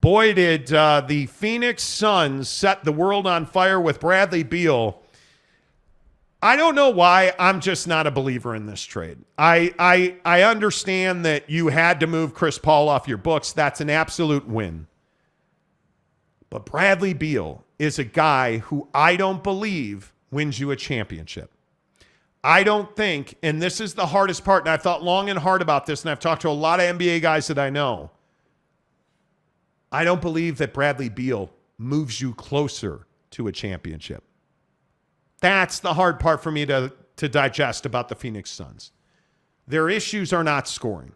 boy, did the Phoenix Suns set the world on fire with Bradley Beal. I don't know why. I'm just not a believer in this trade. I understand that you had to move Chris Paul off your books. That's an absolute win. But Bradley Beal is a guy who I don't believe wins you a championship. I don't think, and this is the hardest part, and I've thought long and hard about this, and I've talked to a lot of NBA guys that I know. I don't believe that Bradley Beal moves you closer to a championship. That's the hard part for me to digest about the Phoenix Suns. Their issues are not scoring.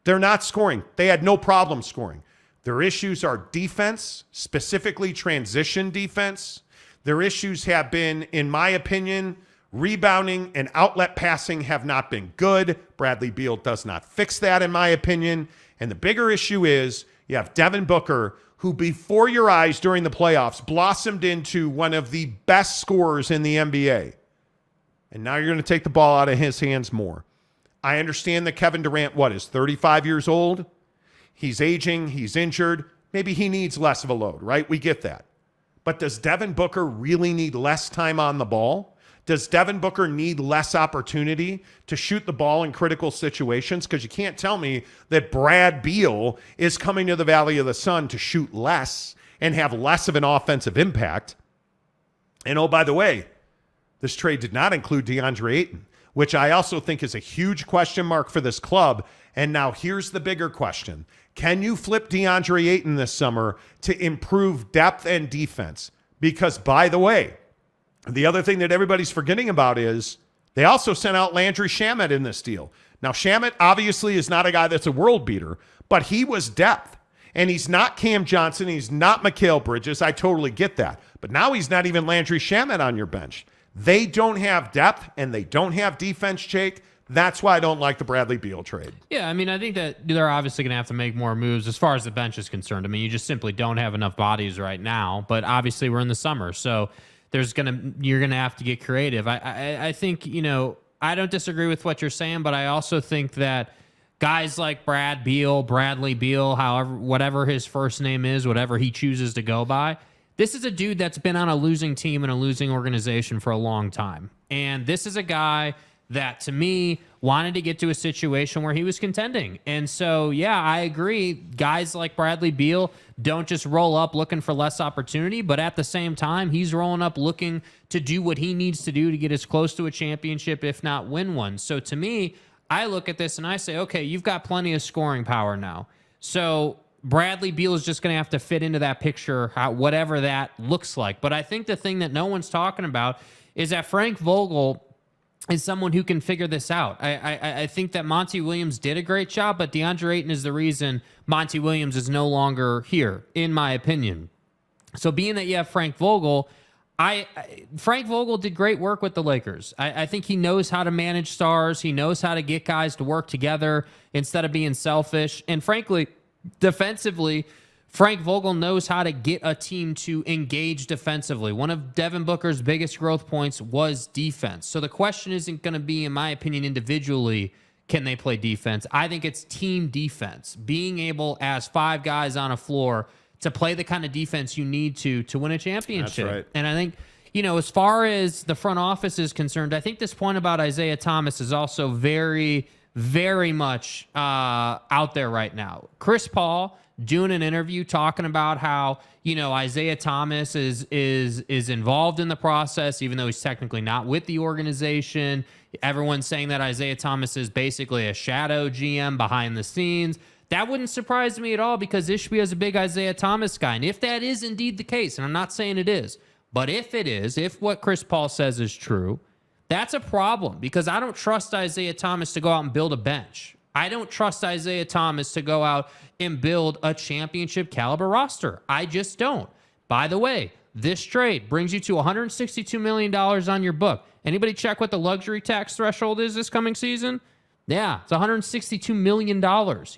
They're not scoring. They had no problem scoring. Their issues are defense, specifically transition defense. Their issues have been, in my opinion, rebounding and outlet passing have not been good. Bradley Beal does not fix that, in my opinion. And the bigger issue is you have Devin Booker, who before your eyes during the playoffs blossomed into one of the best scorers in the NBA. And now you're going to take the ball out of his hands more. I understand that Kevin Durant, is 35 years old? He's aging, he's injured. Maybe he needs less of a load, right? We get that. But does Devin Booker really need less time on the ball? Does Devin Booker need less opportunity to shoot the ball in critical situations? Because you can't tell me that Brad Beal is coming to the Valley of the Sun to shoot less and have less of an offensive impact. And oh, by the way, this trade did not include DeAndre Ayton, which I also think is a huge question mark for this club. And now here's the bigger question. Can you flip DeAndre Ayton this summer to improve depth and defense? Because, by the way, the other thing that everybody's forgetting about is they also sent out Landry Shamet in this deal. Now, Shamet obviously is not a guy that's a world beater, but he was depth. And he's not Cam Johnson. He's not Mikal Bridges. I totally get that. But now he's not even Landry Shamet on your bench. They don't have depth and they don't have defense, Jake. That's why I don't like the Bradley Beal trade. Yeah, I mean, I think that they're obviously going to have to make more moves as far as the bench is concerned. I mean, you just simply don't have enough bodies right now. But obviously we're in the summer, so you're gonna have to get creative. I think, I don't disagree with what you're saying, but I also think that guys like Bradley Beal, whatever his first name is, whatever he chooses to go by, this is a dude that's been on a losing team and a losing organization for a long time. And this is a guy that, to me, wanted to get to a situation where he was contending. And so, yeah, I agree. Guys like Bradley Beal don't just roll up looking for less opportunity, but at the same time, he's rolling up looking to do what he needs to do to get as close to a championship, if not win one. So to me, I look at this and I say, okay, you've got plenty of scoring power now. So Bradley Beal is just going to have to fit into that picture, whatever that looks like. But I think the thing that no one's talking about is that Frank Vogel is someone who can figure this out. I think that Monty Williams did a great job, but DeAndre Ayton is the reason Monty Williams is no longer here, in my opinion. So being that you have Frank Vogel, Frank Vogel did great work with the Lakers. I think he knows how to manage stars. He knows how to get guys to work together instead of being selfish. And frankly, defensively, Frank Vogel knows how to get a team to engage defensively. One of Devin Booker's biggest growth points was defense. So the question isn't going to be, in my opinion, individually, can they play defense? I think it's team defense. Being able, as five guys on a floor, to play the kind of defense you need to win a championship. That's right. And I think, as far as the front office is concerned, I think this point about Isaiah Thomas is also very, very much out there right now. Chris Paul doing an interview talking about how, Isaiah Thomas is involved in the process, even though he's technically not with the organization. Everyone's saying that Isaiah Thomas is basically a shadow GM behind the scenes. That wouldn't surprise me at all, because Ishbia is a big Isaiah Thomas guy. And if that is indeed the case, and I'm not saying it is, but if it is, if what Chris Paul says is true, that's a problem, because I don't trust Isaiah Thomas to go out and build a bench. I don't trust Isaiah Thomas to go out and build a championship caliber roster. I just don't. By the way, this trade brings you to $162 million on your book. Anybody check what the luxury tax threshold is this coming season? Yeah, it's $162 million.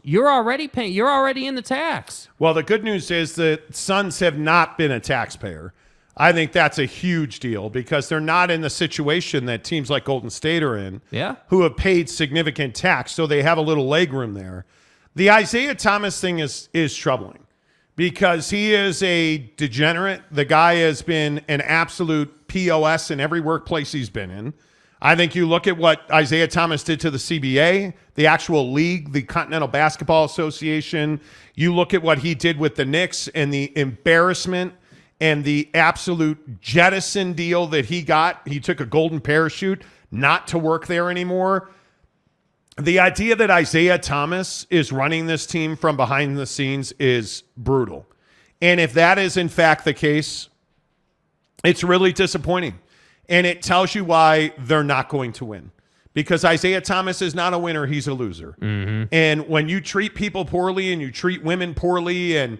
You're already paying. You're already in the tax. Well, the good news is the Suns have not been a taxpayer. I think that's a huge deal, because they're not in the situation that teams like Golden State are in, who have paid significant tax, so they have a little leg room there. The Isaiah Thomas thing is troubling, because he is a degenerate. The guy has been an absolute POS in every workplace he's been in. I think you look at what Isaiah Thomas did to the CBA, the actual league, the Continental Basketball Association. You look at what he did with the Knicks and the embarrassment and the absolute jettison deal that he got. He took a golden parachute not to work there anymore. The idea that Isaiah Thomas is running this team from behind the scenes is brutal. And if that is in fact the case, it's really disappointing. And it tells you why they're not going to win. Because Isaiah Thomas is not a winner, he's a loser. Mm-hmm. And when you treat people poorly and you treat women poorly and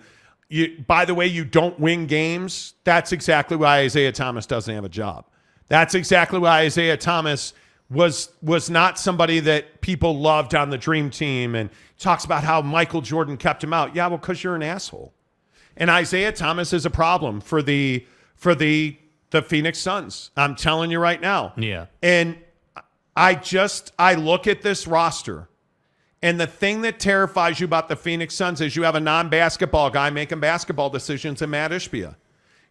by the way, you don't win games, that's exactly why Isaiah Thomas doesn't have a job. That's exactly why Isaiah Thomas was not somebody that people loved on the dream team, and talks about how Michael Jordan kept him out. Yeah, well, because you're an asshole. And Isaiah Thomas is a problem for the Phoenix Suns. I'm telling you right now. Yeah. And I look at this roster, and the thing that terrifies you about the Phoenix Suns is you have a non-basketball guy making basketball decisions in Matt Ishbia.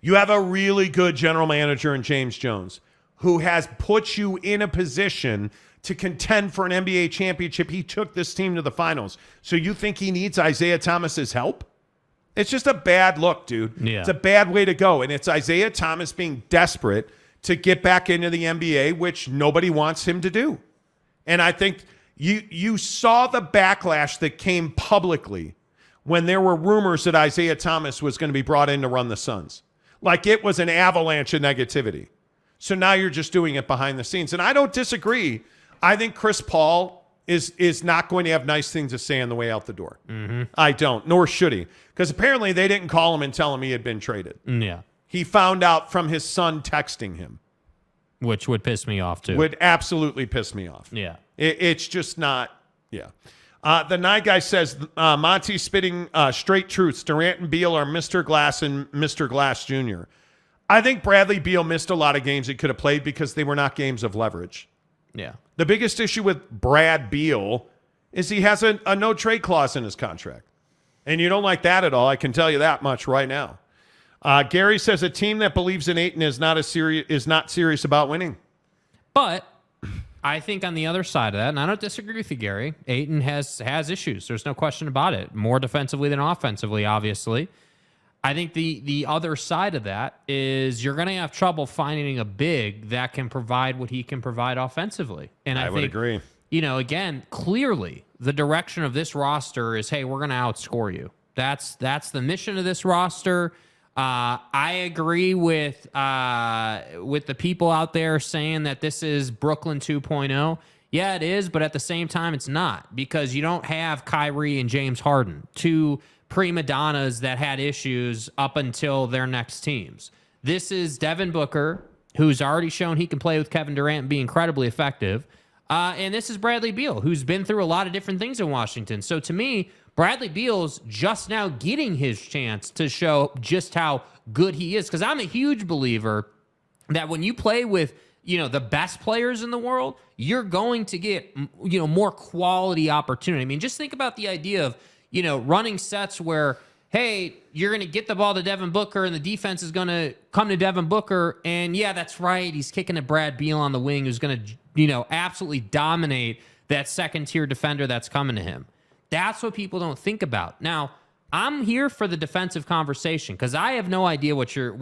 You have a really good general manager in James Jones, who has put you in a position to contend for an NBA championship. He took this team to the finals. So you think he needs Isaiah Thomas's help? It's just a bad look, dude. Yeah. It's a bad way to go. And it's Isaiah Thomas being desperate to get back into the NBA, which nobody wants him to do. And I think you saw the backlash that came publicly when there were rumors that Isaiah Thomas was going to be brought in to run the Suns. Like it was an avalanche of negativity. So now you're just doing it behind the scenes. And I don't disagree. I think Chris Paul is not going to have nice things to say on the way out the door. Mm-hmm. I don't, nor should he. Because apparently they didn't call him and tell him he had been traded. Yeah. He found out from his son texting him. Which would piss me off, too. Would absolutely piss me off. Yeah. It's just not, yeah. The night guy says, Monty spitting straight truths. Durant and Beal are Mr. Glass and Mr. Glass Jr. I think Bradley Beal missed a lot of games he could have played because they were not games of leverage. Yeah. The biggest issue with Brad Beal is he has a no-trade clause in his contract. And you don't like that at all. I can tell you that much right now. Gary says a team that believes in Ayton is not serious about winning. But I think on the other side of that, and I don't disagree with you, Gary, Ayton has issues. There's no question about it. More defensively than offensively, obviously. I think the other side of that is you're going to have trouble finding a big that can provide what he can provide offensively. And I would agree. You know, again, clearly the direction of this roster is, hey, we're going to outscore you. That's the mission of this roster. I agree with the people out there saying that this is Brooklyn 2.0. Yeah, it is, but at the same time, it's not, because you don't have Kyrie and James Harden, two prima donnas that had issues up until their next teams. This is Devin Booker, who's already shown he can play with Kevin Durant and be incredibly effective. And this is Bradley Beal, who's been through a lot of different things in Washington. So to me, Bradley Beal's just now getting his chance to show just how good he is. Because I'm a huge believer that when you play with, the best players in the world, you're going to get, more quality opportunity. I mean, just think about the idea of, running sets where, hey, you're going to get the ball to Devin Booker and the defense is going to come to Devin Booker. And yeah, that's right. He's kicking at Brad Beal on the wing, who's going to, absolutely dominate that second-tier defender that's coming to him. That's what people don't think about. Now, I'm here for the defensive conversation because I have no idea what you're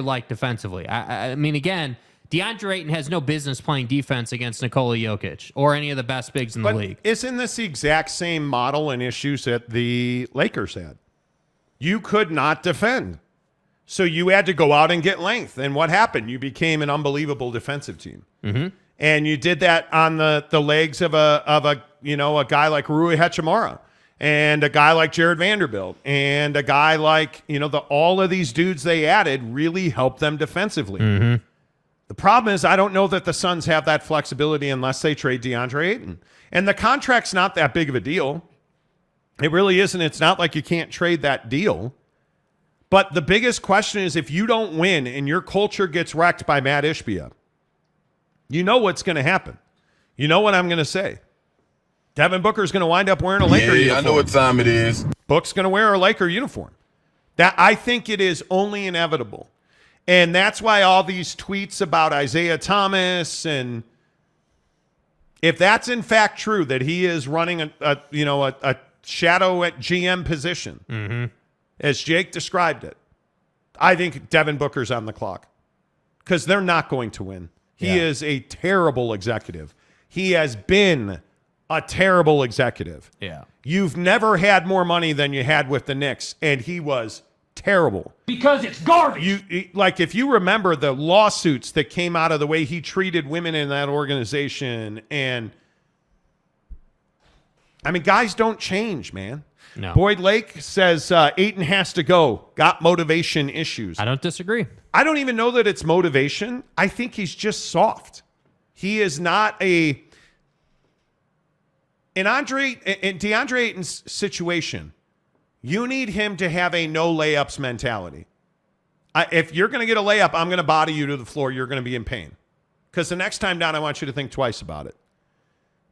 like defensively. I mean, again, DeAndre Ayton has no business playing defense against Nikola Jokic or any of the best bigs in the league. Isn't this the exact same model and issues that the Lakers had? You could not defend. So you had to go out and get length. And what happened? You became an unbelievable defensive team. Mm-hmm. And you did that on the legs of a guy like Rui Hachimura and a guy like Jared Vanderbilt and a guy like, all of these dudes they added really helped them defensively. Mm-hmm. The problem is I don't know that the Suns have that flexibility unless they trade DeAndre Ayton. And the contract's not that big of a deal. It really isn't. It's not like you can't trade that deal. But the biggest question is if you don't win and your culture gets wrecked by Matt Ishbia, you know what's going to happen. You know what I'm going to say. Devin Booker's going to wind up wearing a Laker uniform. I know what time it is. Book's going to wear a Laker uniform. That I think it is only inevitable. And that's why all these tweets about Isaiah Thomas, and if that's in fact true that he is running a shadow at GM position, as Jake described it, I think Devin Booker's on the clock because they're not going to win. He is a terrible executive. He has been a terrible executive. Yeah. You've never had more money than you had with the Knicks, and he was terrible. Because it's garbage. If you remember the lawsuits that came out of the way he treated women in that organization, and I mean, guys don't change, man. No. Boyd Lake says Ayton has to go. Got motivation issues. I don't disagree. I don't even know that it's motivation. I think he's just soft. He is not in DeAndre Ayton's situation, you need him to have a no layups mentality. If you're going to get a layup, I'm going to body you to the floor. You're going to be in pain. Because the next time down, I want you to think twice about it.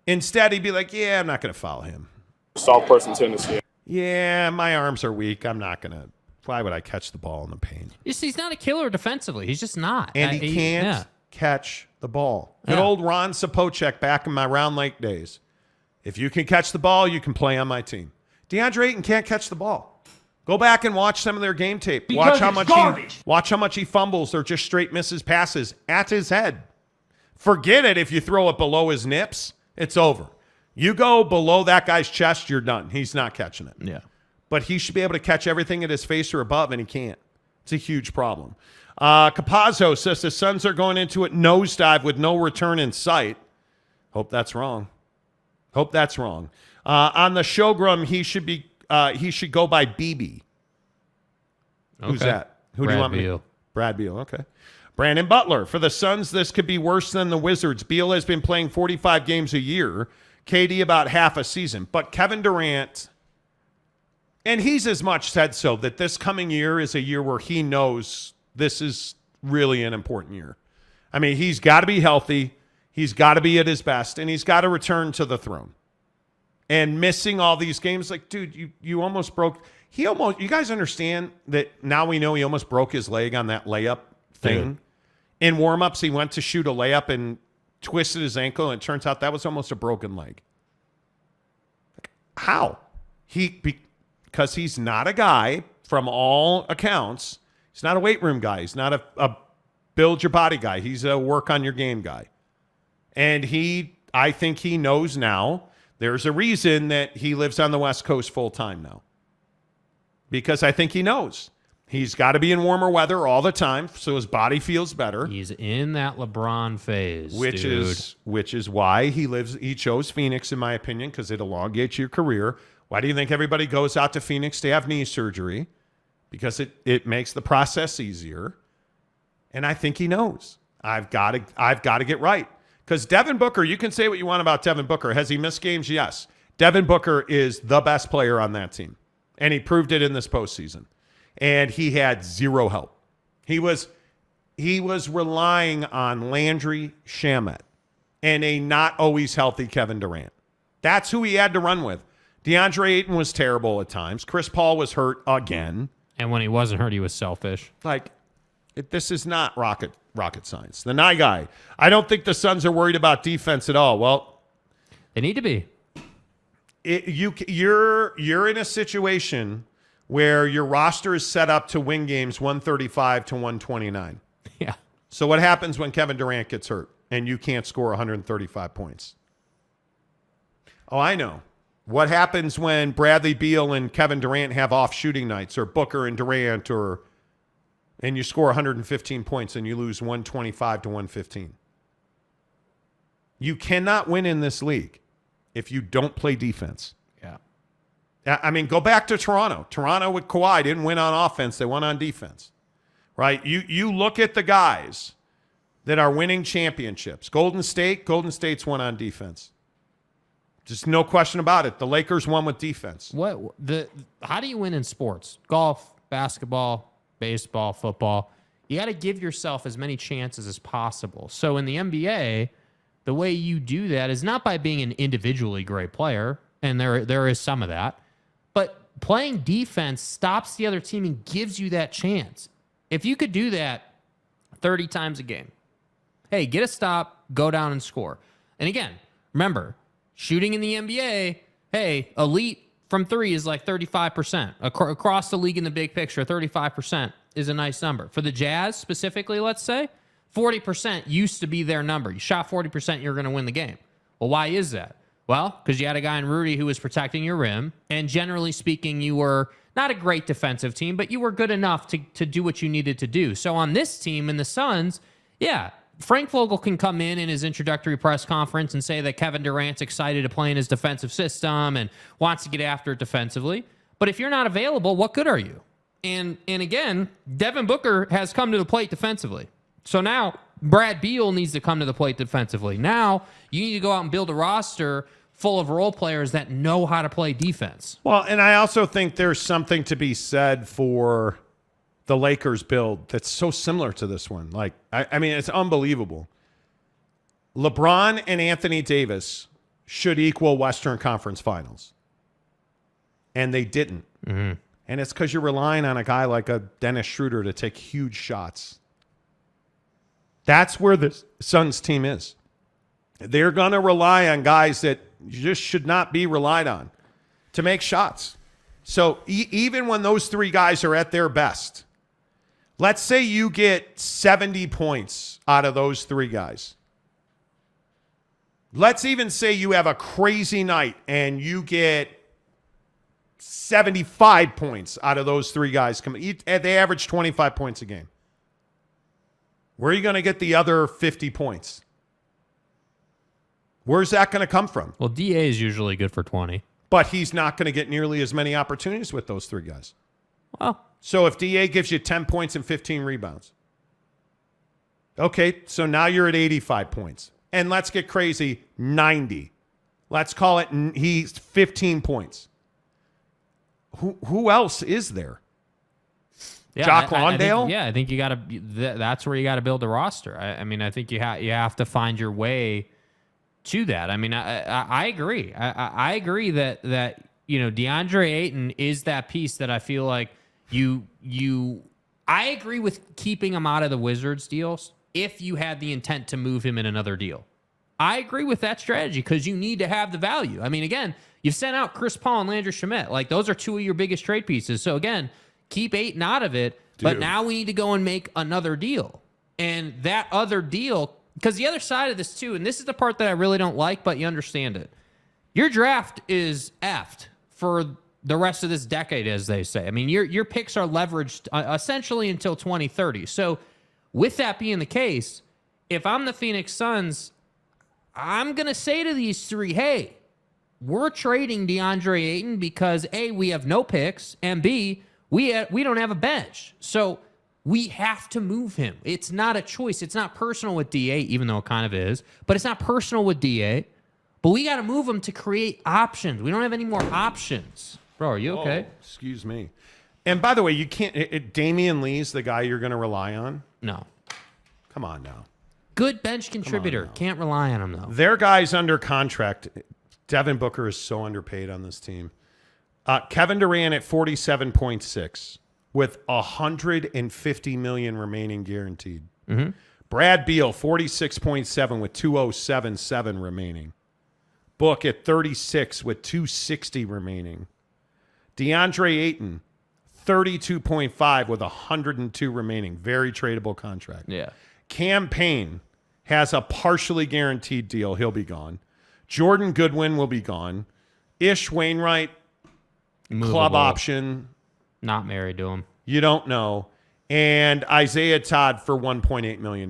Instead, he'd be like, yeah, I'm not going to foul him. Soft person tendency. Yeah, my arms are weak. I'm not going to. Why would I catch the ball in the paint? He's not a killer defensively. He's just not. And he can't catch the ball. Good old Ron Sapocek back in my Round Lake days. If you can catch the ball, you can play on my team. DeAndre Ayton can't catch the ball. Go back and watch some of their game tape. Watch how much he fumbles or just straight misses passes at his head. Forget it if you throw it below his nips. It's over. You go below that guy's chest, you're done. He's not catching it. Yeah. But he should be able to catch everything at his face or above, and he can't. It's a huge problem. Capazzo says the Suns are going into it nosedive with no return in sight. Hope that's wrong. On the Showgram, he should go by BB. Who's that? Who do you want me? Brad Beal. Okay. Brandon Butler. For the Suns, this could be worse than the Wizards. Beal has been playing 45 games a year. KD about half a season. But Kevin Durant, and he's as much said so, that this coming year is a year where he knows this is really an important year. I mean, he's got to be healthy. He's got to be at his best, and he's got to return to the throne. And missing all these games, like, dude, you almost broke. You guys understand that now we know he almost broke his leg on that layup thing. Dude. In warm-ups, he went to shoot a layup and twisted his ankle, and it turns out that was almost a broken leg. How? Because he's not a guy, from all accounts, he's not a weight room guy. He's not a build your body guy. He's a work on your game guy. And I think he knows now. There's a reason that he lives on the West Coast full time now. Because I think he knows. He's got to be in warmer weather all the time so his body feels better. He's in that LeBron phase, which is why he chose Phoenix, in my opinion, because it elongates your career. Why do you think everybody goes out to Phoenix to have knee surgery? Because it makes the process easier. And I think he knows. I've got to get right. Because Devin Booker, you can say what you want about Devin Booker. Has he missed games? Yes. Devin Booker is the best player on that team. And he proved it in this postseason. And he had zero help. He was relying on Landry Shamet and a not always healthy Kevin Durant. That's who he had to run with. DeAndre Ayton was terrible at times. Chris Paul was hurt again. And when he wasn't hurt, he was selfish. This is not rocket science. The Nye guy. I don't think the Suns are worried about defense at all. Well, they need to be. You're in a situation where your roster is set up to win games 135 to 129. Yeah. So what happens when Kevin Durant gets hurt and you can't score 135 points? Oh, I know. What happens when Bradley Beal and Kevin Durant have off shooting nights, or Booker and Durant, and you score 115 points and you lose 125 to 115? You cannot win in this league if you don't play defense. Yeah. I mean, go back to Toronto. Toronto with Kawhi didn't win on offense. They won on defense, right? You look at the guys that are winning championships. Golden State's won on defense. Just no question about it. The Lakers won with defense. How do you win in sports? Golf, basketball, baseball, football. You got to give yourself as many chances as possible. So in the NBA, the way you do that is not by being an individually great player, and there is some of that, but playing defense stops the other team and gives you that chance. If you could do that 30 times a game, hey, get a stop, go down and score. And again, remember, shooting in the NBA, hey, elite from three is like 35%. Across the league in the big picture, 35% is a nice number. For the Jazz specifically, let's say, 40% used to be their number. You shot 40%, you're going to win the game. Well, why is that? Well, because you had a guy in Rudy who was protecting your rim, and generally speaking, you were not a great defensive team, but you were good enough to do what you needed to do. So on this team, in the Suns, yeah, Frank Vogel can come in his introductory press conference and say that Kevin Durant's excited to play in his defensive system and wants to get after it defensively. But if you're not available, what good are you? And again, Devin Booker has come to the plate defensively. So now Brad Beal needs to come to the plate defensively. Now you need to go out and build a roster full of role players that know how to play defense. Well, and I also think there's something to be said for the Lakers build that's so similar to this one. Like, I mean, it's unbelievable. LeBron and Anthony Davis should equal Western Conference Finals. And they didn't. Mm-hmm. And it's because you're relying on a guy like a Dennis Schroeder to take huge shots. That's where the Suns team is. They're going to rely on guys that just should not be relied on to make shots. So even when those three guys are at their best, let's say you get 70 points out of those three guys. Let's even say you have a crazy night and you get 75 points out of those three guys. They average 25 points a game. Where are you going to get the other 50 points? Where's that going to come from? Well, DA is usually good for 20. But he's not going to get nearly as many opportunities with those three guys. Well, so if DA gives you 10 points and 15 rebounds, okay, so now you're at 85 points. And let's get crazy, 90. Let's call it he's 15 points. Who else is there? Yeah, Jock Lawndale? I think you got to. That's where you got to build the roster. I mean, I think you have to find your way to that. I mean, I agree. I agree that DeAndre Ayton is that piece that I feel like I agree with keeping him out of the Wizards deals if you had the intent to move him in another deal. I agree with that strategy because you need to have the value. I mean, again, you've sent out Chris Paul and Landry Shamet. Like, those are two of your biggest trade pieces. So again, keep Ayton out of it. Dude. But now we need to go and make another deal. And that other deal, because the other side of this too, and this is the part that I really don't like, but you understand it. Your draft is effed for the rest of this decade, as they say. I mean, your picks are leveraged essentially until 2030. So with that being the case, if I'm the Phoenix Suns, I'm going to say to these three, hey, we're trading DeAndre Ayton because A, we have no picks, and B, we don't have a bench. So we have to move him. It's not a choice. It's not personal with DA, even though it kind of is. But it's not personal with DA. But we got to move him to create options. We don't have any more options. Bro, are you okay? Oh, excuse me. And by the way, you can't. Damian Lee's the guy you're going to rely on? No. Come on now. Good bench contributor. Can't rely on him, though. Their guy's under contract. Devin Booker is so underpaid on this team. Kevin Durant at 47.6 with $150 million remaining guaranteed. Mm-hmm. Brad Beal 46.7 with 207.7 remaining. Book at 36 with 260 remaining. DeAndre Ayton 32.5 with 102 remaining. Very tradable contract. Yeah. Cam Payne has a partially guaranteed deal. He'll be gone. Jordan Goodwin will be gone. Ish Wainwright, club option. Not married to him. You don't know. And Isaiah Todd for $1.8 million.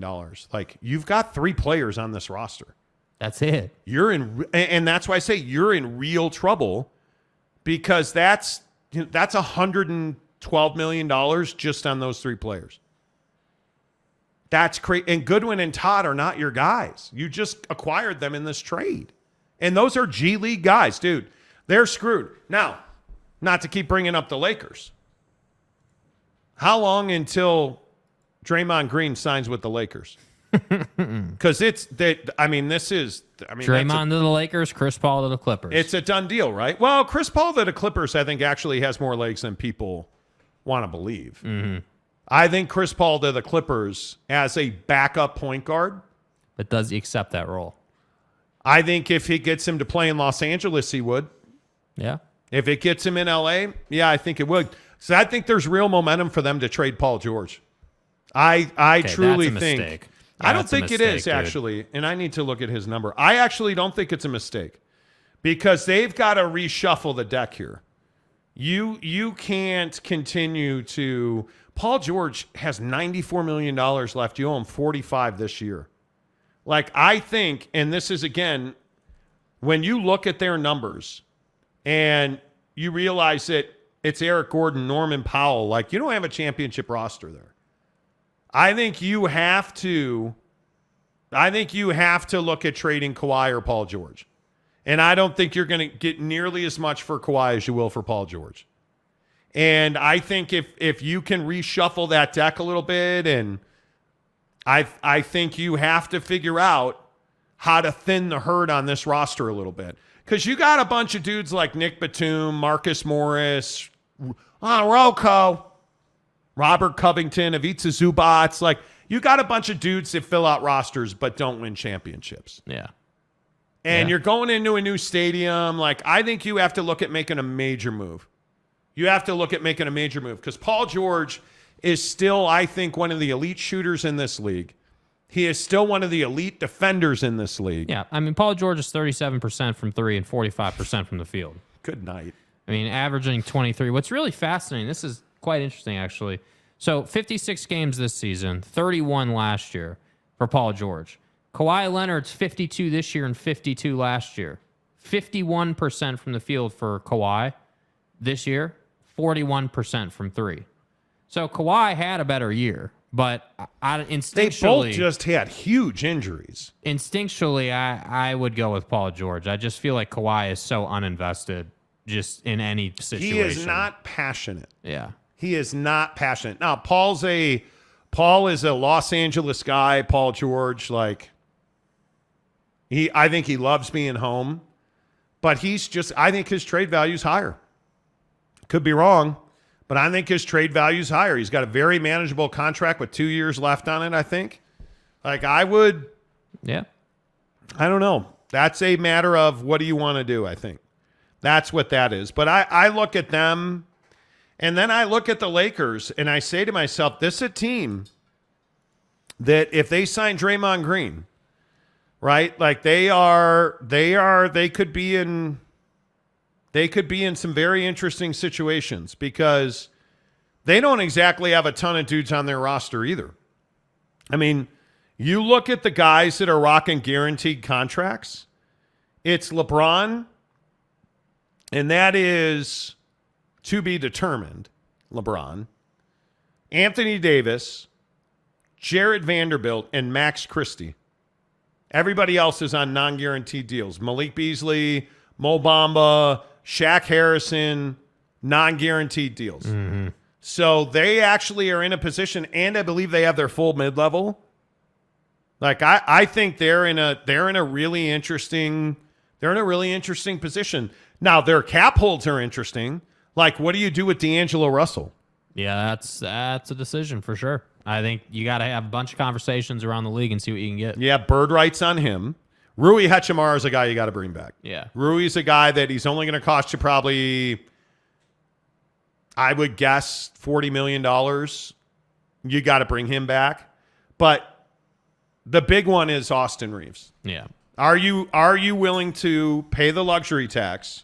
Like, you've got three players on this roster. That's it. And that's why I say you're in real trouble, because that's $112 million just on those three players. That's crazy. And Goodwin and Todd are not your guys. You just acquired them in this trade. And those are G League guys, dude. They're screwed. Now, not to keep bringing up the Lakers. How long until Draymond Green signs with the Lakers? Because this is. Draymond to the Lakers, Chris Paul to the Clippers. It's a done deal, right? Well, Chris Paul to the Clippers, I think, actually has more legs than people want to believe. Mm-hmm. I think Chris Paul to the Clippers as a backup point guard. But does he accept that role? I think if he gets him to play in Los Angeles, he would. Yeah. If it gets him in LA, yeah, I think it would. So I think there's real momentum for them to trade Paul George. I truly think. Mistake. I don't think it is, actually. And I need to look at his number. I actually don't think it's a mistake because they've got to reshuffle the deck here. You can't continue to. Paul George has $94 million left. You owe him $45 this year. Like, I think, and this is, again, when you look at their numbers and you realize that it's Eric Gordon, Norman Powell, like, you don't have a championship roster there. I think you have to look at trading Kawhi or Paul George. And I don't think you're going to get nearly as much for Kawhi as you will for Paul George. And I think if you can reshuffle that deck a little bit, and I think you have to figure out how to thin the herd on this roster a little bit. Because you got a bunch of dudes like Nick Batum, Marcus Morris, Rocco, Robert Covington, Ivica Zubac. Like, you got a bunch of dudes that fill out rosters but don't win championships. Yeah. And you're going into a new stadium. Like, I think you have to look at making a major move. You have to look at making a major move because Paul George is still, I think, one of the elite shooters in this league. He is still one of the elite defenders in this league. Yeah, I mean, Paul George is 37% from three and 45% from the field. Good night. I mean, averaging 23. What's really fascinating, this is quite interesting, actually. So 56 games this season, 31 last year for Paul George. Kawhi Leonard's 52 this year and 52 last year. 51% from the field for Kawhi this year, 41% from three. So Kawhi had a better year, but instinctually... They both just had huge injuries. Instinctually, I would go with Paul George. I just feel like Kawhi is so uninvested just in any situation. He is not passionate. Yeah. He is not passionate. Now, Paul is a Los Angeles guy, Paul George. Like, I think he loves being home, but I think his trade value is higher. Could be wrong, but I think his trade value is higher. He's got a very manageable contract with 2 years left on it, I think. Like, I would... Yeah. I don't know. That's a matter of what do you want to do, I think. That's what that is. But I look at them, and then I look at the Lakers, and I say to myself, this is a team that if they sign Draymond Green, right, like they could be in some very interesting situations because they don't exactly have a ton of dudes on their roster either. I mean, you look at the guys that are rocking guaranteed contracts, it's LeBron, and that is to be determined, LeBron, Anthony Davis, Jared Vanderbilt, and Max Christie. Everybody else is on non-guaranteed deals. Malik Beasley, Mo Bamba, Shaq Harrison, non-guaranteed deals. Mm-hmm. So they actually are in a position, and I believe they have their full mid-level. Like I think they're in a really interesting position. Now their cap holds are interesting. Like, what do you do with D'Angelo Russell? Yeah, that's a decision for sure. I think you got to have a bunch of conversations around the league and see what you can get. Yeah, bird rights on him. Rui Hachimura is a guy you got to bring back. Yeah. Rui's a guy that he's only going to cost you probably, I would guess, $40 million. You got to bring him back. But the big one is Austin Reeves. Yeah. Are you willing to pay the luxury tax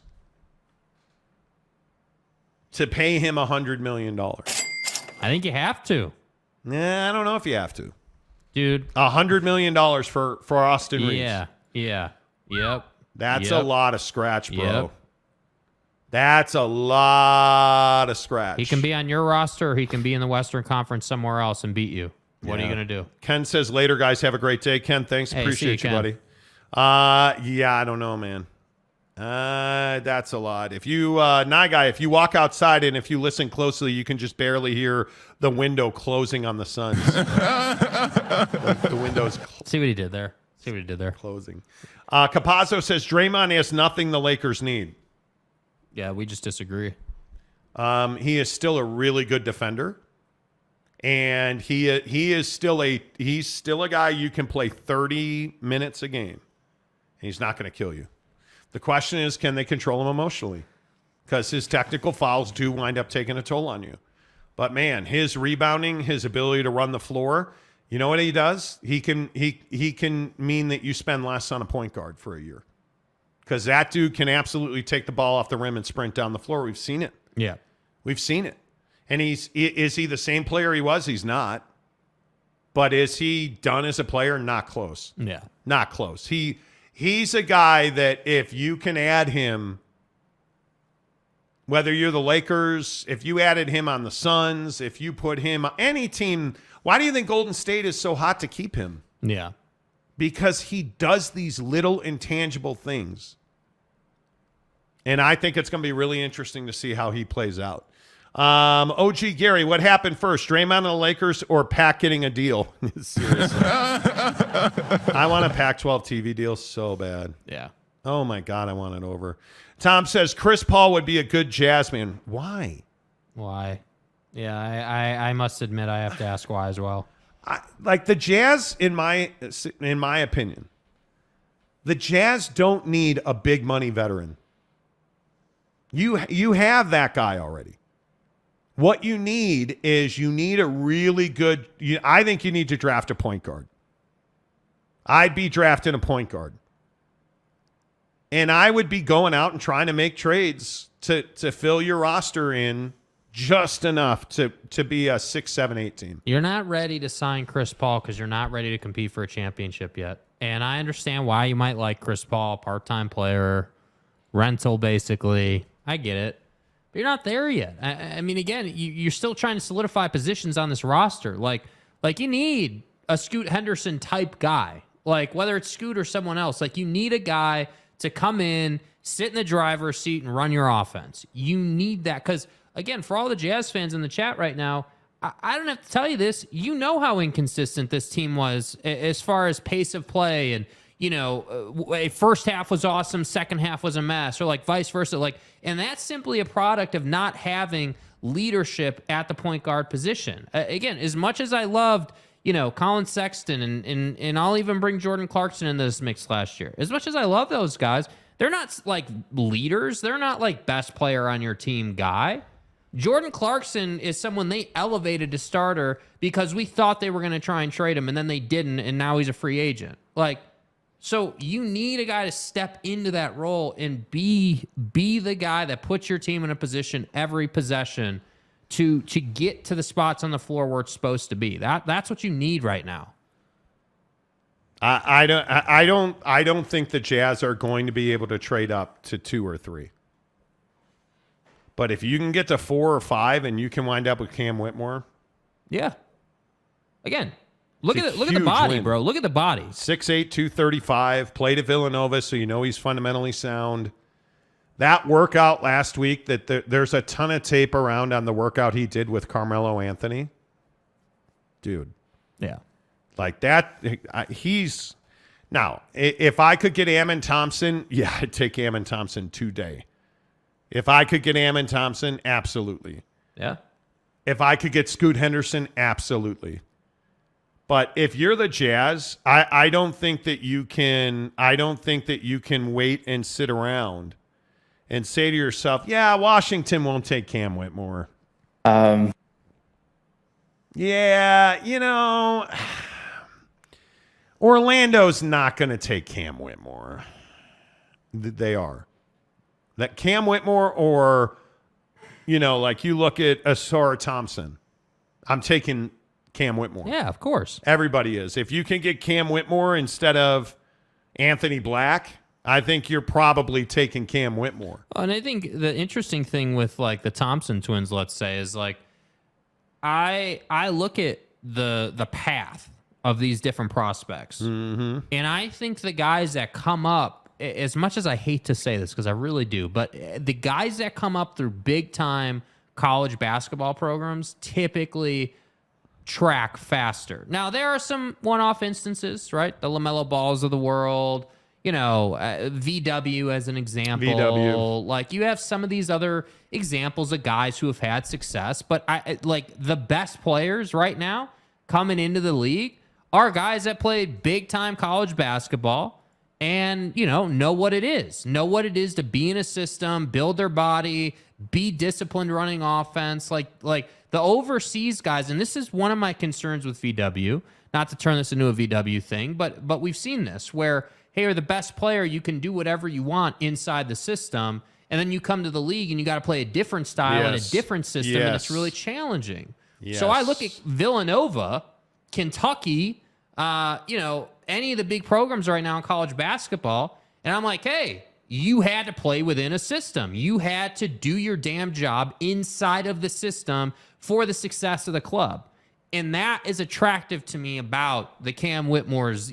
to pay him $100 million? I think you have to. Nah, I don't know if you have to. Dude. $100 million for Austin Reeves. Yeah. Yeah. Yep. That's a lot of scratch, bro. Yep. That's a lot of scratch. He can be on your roster or he can be in the Western Conference somewhere else and beat you. What are you going to do? Ken says, later, guys. Have a great day. Ken, thanks. Hey, Appreciate see you, you, buddy. Yeah, I don't know, man. That's a lot. If you, Guy, if you walk outside and if you listen closely, you can just barely hear the window closing on the Suns. The window's See what he did there. closing. Capazzo says Draymond has nothing the Lakers need. Yeah, we just disagree. He is still a really good defender. And he's still a guy you can play 30 minutes a game. And he's not going to kill you. The question is, can they control him emotionally? Because his technical fouls do wind up taking a toll on you. But man, his rebounding, his ability to run the floor, you know what he does? He can mean that you spend less on a point guard for a year. Because that dude can absolutely take the ball off the rim and sprint down the floor. We've seen it. Yeah. We've seen it. And is he the same player he was? He's not. But is he done as a player? Not close. Yeah. Not close. He's a guy that if you can add him, whether you're the Lakers, if you added him on the Suns, if you put him on any team, why do you think Golden State is so hot to keep him? Yeah. Because he does these little intangible things. And I think it's going to be really interesting to see how he plays out. OG Gary, what happened first? Draymond and the Lakers or Pac getting a deal? Seriously. I want a Pac-12 TV deal so bad. Yeah. Oh, my God, I want it over. Tom says Chris Paul would be a good jazz man. Why? Yeah, I must admit I have to ask why as well. Like the Jazz, in my opinion, the Jazz don't need a big money veteran. You have that guy already. What you need is a really good. I think you need to draft a point guard. I'd be drafting a point guard, and I would be going out and trying to make trades to fill your roster in just enough to be a 6, 7, 8 team. You're not ready to sign Chris Paul because you're not ready to compete for a championship yet. And I understand why you might like Chris Paul, part-time player, rental basically. I get it. But you're not there yet. I mean, again, you're still trying to solidify positions on this roster. Like you need a Scoot Henderson type guy. Like whether it's Scoot or someone else, like you need a guy to come in, sit in the driver's seat and run your offense. You need that because, again, for all the Jazz fans in the chat right now, I don't have to tell you this. You know how inconsistent this team was as far as pace of play and, a first half was awesome, second half was a mess, or like vice versa. And that's simply a product of not having leadership at the point guard position. Again, as much as I loved, Colin Sexton and I'll even bring Jordan Clarkson into this mix last year. As much as I love those guys, they're not like leaders. They're not like best player on your team guy. Jordan Clarkson is someone they elevated to starter because we thought they were going to try and trade him, and then they didn't, and now he's a free agent. So you need a guy to step into that role and be the guy that puts your team in a position every possession to get to the spots on the floor where it's supposed to be. That's what you need right now. I don't think the Jazz are going to be able to trade up to 2 or 3. But if you can get to 4 or 5 and you can wind up with Cam Whitmore, yeah. Again, look at the body, win. bro. Look at the body. 6'8", 235, played at Villanova, so you know he's fundamentally sound. That workout last week, there's a ton of tape around on the workout he did with Carmelo Anthony. Dude. Yeah. Like that, he's... Now, if I could get Ammon Thompson, yeah, I'd take Ammon Thompson today. If I could get Ammon Thompson, absolutely. Yeah. If I could get Scoot Henderson, absolutely. But if you're the Jazz, I don't think that you can. I don't think that you can wait and sit around and say to yourself, "Yeah, Washington won't take Cam Whitmore." Yeah, Orlando's not going to take Cam Whitmore. They are. That Cam Whitmore or, like you look at Asar Thompson. I'm taking Cam Whitmore. Yeah, of course. Everybody is. If you can get Cam Whitmore instead of Anthony Black, I think you're probably taking Cam Whitmore. And I think the interesting thing with the Thompson twins, let's say, is I look at the path of these different prospects. Mm-hmm. And I think the guys that come up as much as I hate to say this because I really do, but the guys that come up through big time college basketball programs typically track faster. Now, there are some one-off instances, right? The LaMelo Balls of the world, VW as an example. VW. Like, you have some of these other examples of guys who have had success, but the best players right now coming into the league are guys that played big-time college basketball and, know what it is. Know what it is to be in a system, build their body, be disciplined running offense. Like the overseas guys, and this is one of my concerns with VW, not to turn this into a VW thing, but we've seen this where, hey, you're the best player, you can do whatever you want inside the system, and then you come to the league and you got to play a different style and a different system, and it's really challenging. Yes. So I look at Villanova, Kentucky, any of the big programs right now in college basketball, and I'm like, hey, you had to play within a system. You had to do your damn job inside of the system for the success of the club. And that is attractive to me about the Cam Whitmores,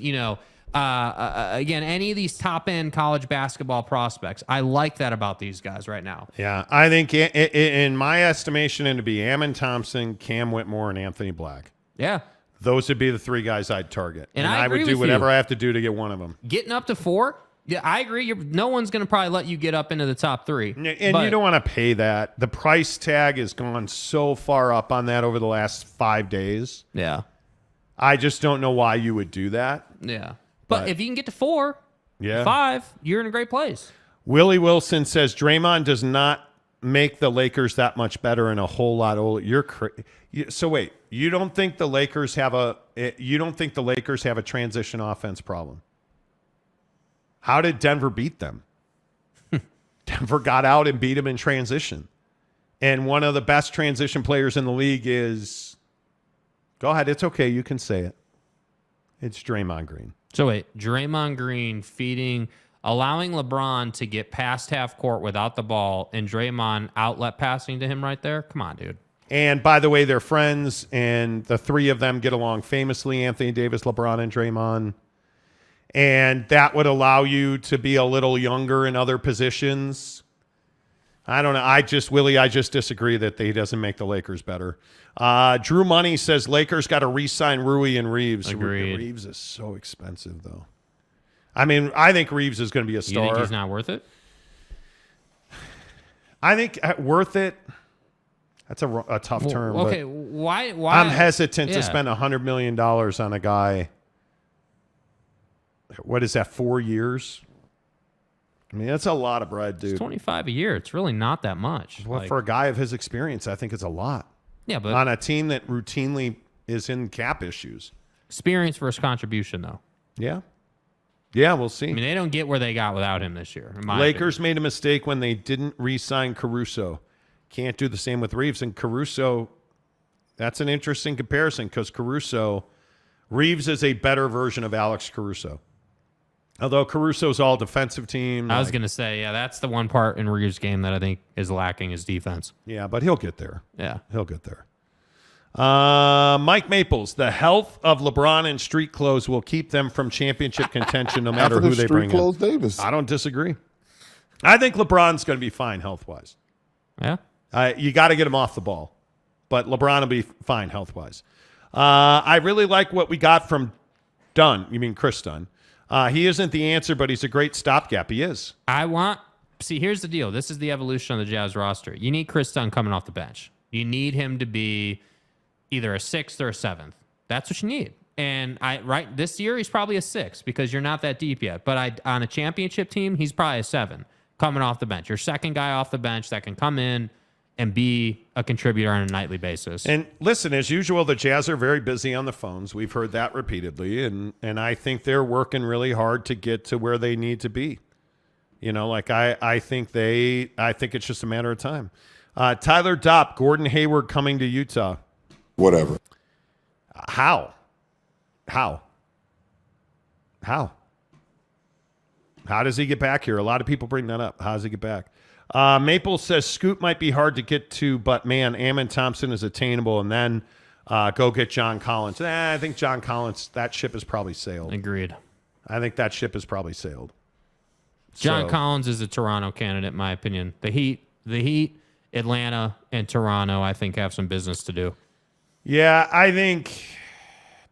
again, any of these top-end college basketball prospects. I like that about these guys right now. Yeah, I think in my estimation, it'd be Ammon Thompson, Cam Whitmore, and Anthony Black. Yeah. Those would be the three guys I'd target. And I would do whatever I have to do to get one of them. Getting up to 4? Yeah, I agree. No one's going to probably let you get up into the top 3. And you don't want to pay that. The price tag has gone so far up on that over the last 5 days. Yeah. I just don't know why you would do that. Yeah. But if you can get to 4, 5, you're in a great place. Willie Wilson says Draymond does not make the Lakers that much better and a whole lot older. So wait, you don't think the Lakers have a transition offense problem? How did Denver beat them? Denver got out and beat them in transition. And one of the best transition players in the league is, go ahead, it's okay, you can say it. It's Draymond Green. So wait, Draymond Green allowing LeBron to get past half court without the ball and Draymond outlet passing to him right there? Come on, dude. And by the way, they're friends, and the three of them get along famously, Anthony Davis, LeBron, and Draymond. And that would allow you to be a little younger in other positions. I don't know. I just disagree that he doesn't make the Lakers better. Drew Money says Lakers got to re-sign Rui and Reeves. Agreed. Reeves is so expensive, though. I mean, I think Reeves is going to be a star. You think he's not worth it? I think worth it. That's a tough term. Okay, why? I'm hesitant to spend $100 million on a guy. What is that, 4 years? I mean, that's a lot of bread, dude. It's $25 a year. It's really not that much. Well, for a guy of his experience, I think it's a lot. Yeah, but on a team that routinely is in cap issues. Experience versus contribution, though. Yeah. Yeah, we'll see. I mean, they don't get where they got without him this year. Lakers made a mistake when they didn't re-sign Caruso. Can't do the same with Reeves. And Caruso, that's an interesting comparison because Reeves is a better version of Alex Caruso. Although Caruso's all defensive team. I was going to say, that's the one part in Reeves' game that I think is lacking is defense. Yeah, but he'll get there. Yeah. He'll get there. Mike Maples, the health of LeBron and street clothes will keep them from championship contention no matter who they bring in. Davis. I don't disagree. I think LeBron's going to be fine health-wise. Yeah. You got to get him off the ball. But LeBron will be fine health-wise. I really like what we got from Dunn. You mean Chris Dunn. He isn't the answer, but he's a great stopgap. He is. Here's the deal. This is the evolution of the Jazz roster. You need Chris Dunn coming off the bench. You need him to be either a 6th or a 7th. That's what you need. And this year, he's probably a 6 because you're not that deep yet. But on a championship team, he's probably a 7 coming off the bench. Your second guy off the bench that can come in and be a contributor on a nightly basis. And listen, as usual, the Jazz are very busy on the phones. We've heard that repeatedly, and I think they're working really hard to get to where they need to be. I think it's just a matter of time. Tyler Dopp, Gordon Hayward coming to Utah. Whatever. How? How does he get back here? A lot of people bring that up. How does he get back? Maple says Scoot might be hard to get to, but man, Ammon Thompson is attainable, and then go get John Collins. I think John Collins, that ship has probably sailed. Agreed. I think that ship has probably sailed. John Collins is a Toronto candidate, in my opinion. The Heat, Atlanta, and Toronto, I think, have some business to do. Yeah, I think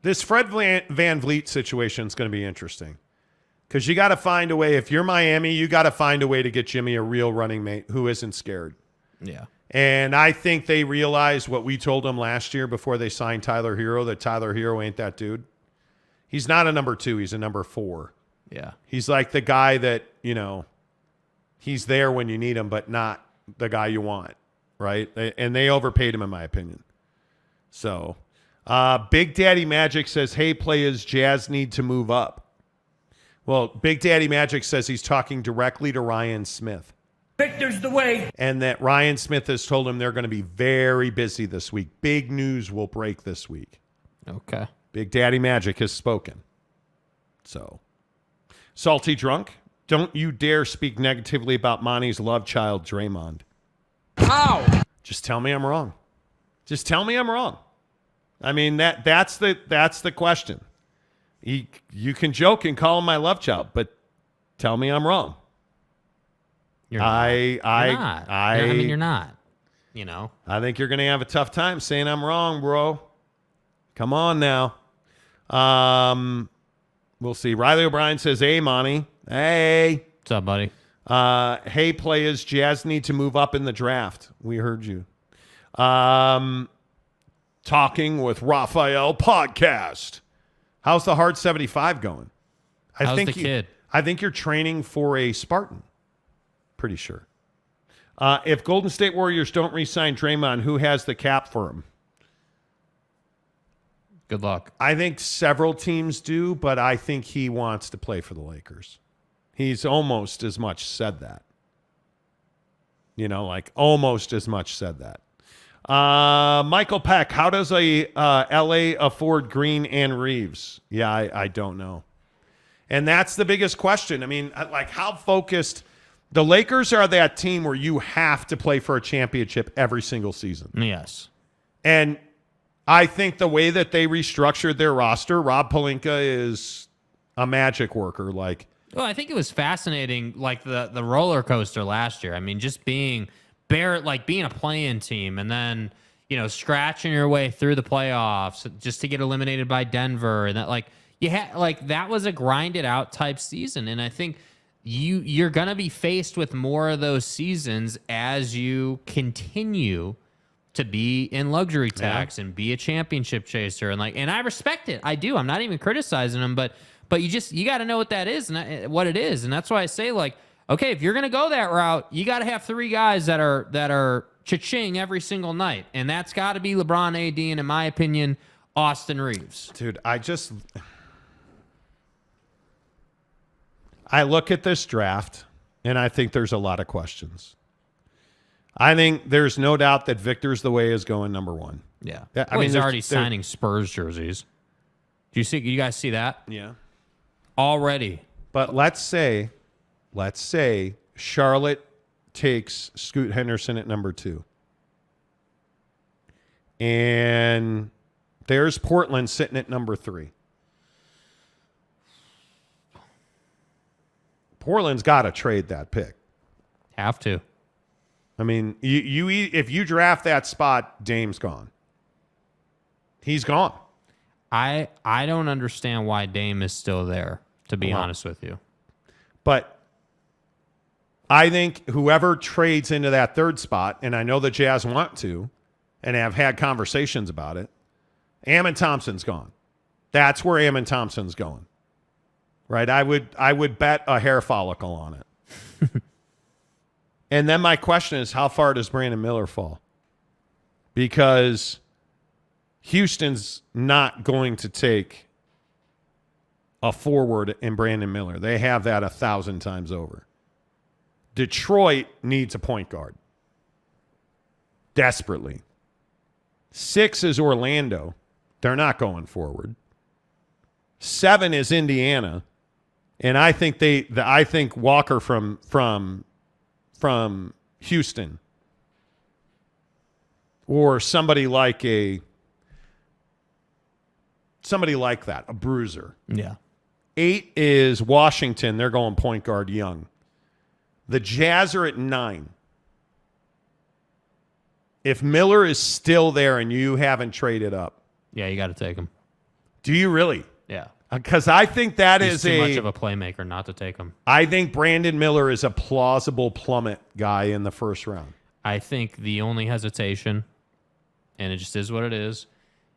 this Fred Van Vliet situation is going to be interesting because you got to find a way. If you're Miami, you got to find a way to get Jimmy a real running mate who isn't scared. Yeah. And I think they realized what we told them last year before they signed Tyler Hero, that Tyler Hero ain't that dude. He's not a number 2. He's a number 4. Yeah. He's like the guy that, he's there when you need him, but not the guy you want, right? And they overpaid him, in my opinion. So, Big Daddy Magic says, hey, players, Jazz need to move up. Well, Big Daddy Magic says he's talking directly to Ryan Smith. Victor's the way. And that Ryan Smith has told him they're going to be very busy this week. Big news will break this week. Okay. Big Daddy Magic has spoken. So, Salty Drunk, don't you dare speak negatively about Monty's love child, Draymond. How? Just tell me I'm wrong. Just tell me I'm wrong. I mean, that's the question. You can joke and call him my love child, but tell me I'm wrong. You're not. You're not. I mean, you're not. I think you're going to have a tough time saying I'm wrong, bro. Come on now. We'll see. Riley O'Brien says, hey, Monty. Hey. What's up, buddy? Hey, players, Jazz need to move up in the draft. We heard you. Talking with Raphael podcast. How's the Hard 75 going? How's the kid? I think you're training for a Spartan. Pretty sure. If Golden State Warriors don't re-sign Draymond, who has the cap for him? Good luck. I think several teams do, but I think he wants to play for the Lakers. He's almost as much said that. Almost as much said that. Michael Peck, how does a LA afford Green and Reeves? Yeah, I don't know. And that's the biggest question. I mean, how focused... The Lakers are that team where you have to play for a championship every single season. Yes. And I think the way that they restructured their roster, Rob Pelinka is a magic worker. Well, I think it was fascinating, the roller coaster last year. I mean, just being a play-in team and then, scratching your way through the playoffs just to get eliminated by Denver. And that, that was a grinded out type season. And I think you're going to be faced with more of those seasons as you continue to be in luxury tax and be a championship chaser. And I respect it. I do. I'm not even criticizing them, but you got to know what that is and what it is. And that's why I say, okay, if you're going to go that route, you got to have 3 guys that are cha-ching every single night. And that's got to be LeBron, AD, and in my opinion, Austin Reeves. Dude, I look at this draft, and I think there's a lot of questions. I think there's no doubt that Victor's the way is going number 1. Yeah. He's already signing Spurs jerseys. Do you guys see that? Yeah. Already. But let's say Charlotte takes Scoot Henderson at number 2. And there's Portland sitting at number 3. Portland's got to trade that pick. Have to. I mean, if you draft that spot, Dame's gone. He's gone. I don't understand why Dame is still there, to be honest with you. But I think whoever trades into that 3rd spot, and I know the Jazz want to, and have had conversations about it, Ammon Thompson's gone. That's where Ammon Thompson's going. Right? I would bet a hair follicle on it. And then my question is, how far does Brandon Miller fall? Because Houston's not going to take a forward in Brandon Miller. They have that 1,000 times over. Detroit needs a point guard. Desperately. 6 is Orlando. They're not going forward. 7 is Indiana. And I think I think Walker from Houston or somebody like that, a bruiser. Yeah. 8 is Washington. They're going point guard Young. The Jazz are at 9. If Miller is still there and you haven't traded up, Yeah, you got to take him. do you really? Yeah. Because I think that He's is too much of a playmaker not to take him. I think Brandon Miller is a plausible plummet guy in the first round. I think the only hesitation, and it just is what it